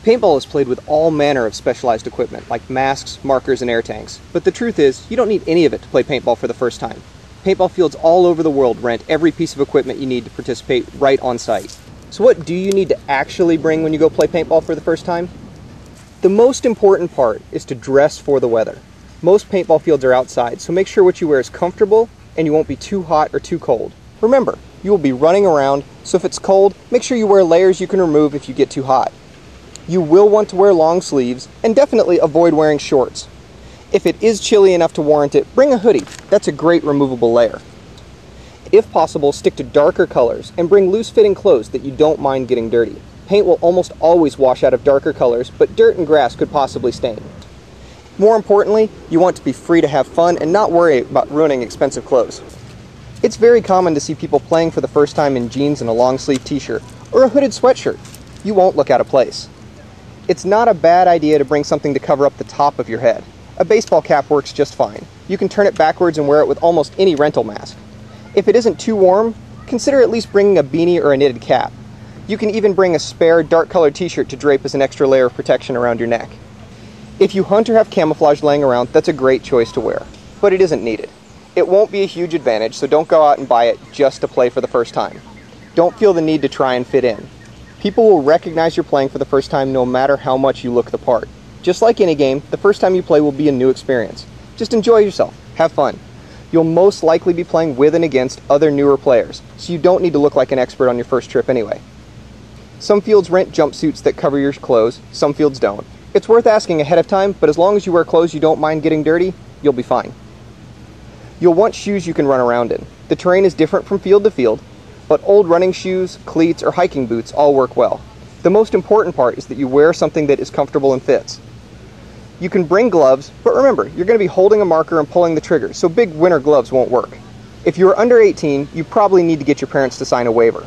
Paintball is played with all manner of specialized equipment, like masks, markers, and air tanks. But the truth is, you don't need any of it to play paintball for the first time. Paintball fields all over the world rent every piece of equipment you need to participate right on site. So what do you need to actually bring when you go play paintball for the first time? The most important part is to dress for the weather. Most paintball fields are outside, so make sure what you wear is comfortable and you won't be too hot or too cold. Remember, you will be running around, so if it's cold, make sure you wear layers you can remove if you get too hot. You will want to wear long sleeves, and definitely avoid wearing shorts. If it is chilly enough to warrant it, bring a hoodie. That's a great removable layer. If possible, stick to darker colors, and bring loose-fitting clothes that you don't mind getting dirty. Paint will almost always wash out of darker colors, but dirt and grass could possibly stain. More importantly, you want to be free to have fun and not worry about ruining expensive clothes. It's very common to see people playing for the first time in jeans and a long-sleeve t-shirt, or a hooded sweatshirt. You won't look out of place. It's not a bad idea to bring something to cover up the top of your head. A baseball cap works just fine. You can turn it backwards and wear it with almost any rental mask. If it isn't too warm, consider at least bringing a beanie or a knitted cap. You can even bring a spare dark-colored t-shirt to drape as an extra layer of protection around your neck. If you hunt or have camouflage laying around, that's a great choice to wear, but it isn't needed. It won't be a huge advantage, so don't go out and buy it just to play for the first time. Don't feel the need to try and fit in. People will recognize you're playing for the first time no matter how much you look the part. Just like any game, the first time you play will be a new experience. Just enjoy yourself. Have fun. You'll most likely be playing with and against other newer players, so you don't need to look like an expert on your first trip anyway. Some fields rent jumpsuits that cover your clothes, some fields don't. It's worth asking ahead of time, but as long as you wear clothes you don't mind getting dirty, you'll be fine. You'll want shoes you can run around in. The terrain is different from field to field, but old running shoes, cleats, or hiking boots all work well. The most important part is that you wear something that is comfortable and fits. You can bring gloves, but remember, you're going to be holding a marker and pulling the trigger, so big winter gloves won't work. If you're under 18, you probably need to get your parents to sign a waiver.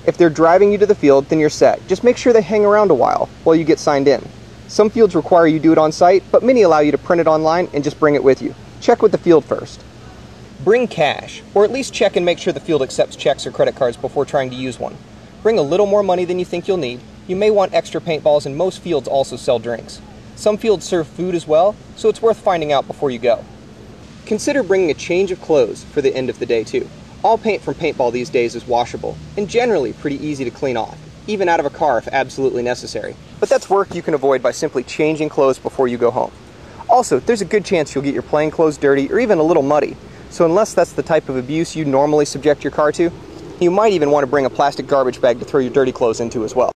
If they're driving you to the field, then you're set. Just make sure they hang around a while you get signed in. Some fields require you do it on site, but many allow you to print it online and just bring it with you. Check with the field first. Bring cash, or at least check and make sure the field accepts checks or credit cards before trying to use one. Bring a little more money than you think you'll need. You may want extra paintballs, and most fields also sell drinks. Some fields serve food as well, so it's worth finding out before you go. Consider bringing a change of clothes for the end of the day too. All paint from paintball these days is washable, and generally pretty easy to clean off, even out of a car if absolutely necessary. But that's work you can avoid by simply changing clothes before you go home. Also, there's a good chance you'll get your playing clothes dirty or even a little muddy. So unless that's the type of abuse you normally subject your car to, you might even want to bring a plastic garbage bag to throw your dirty clothes into as well.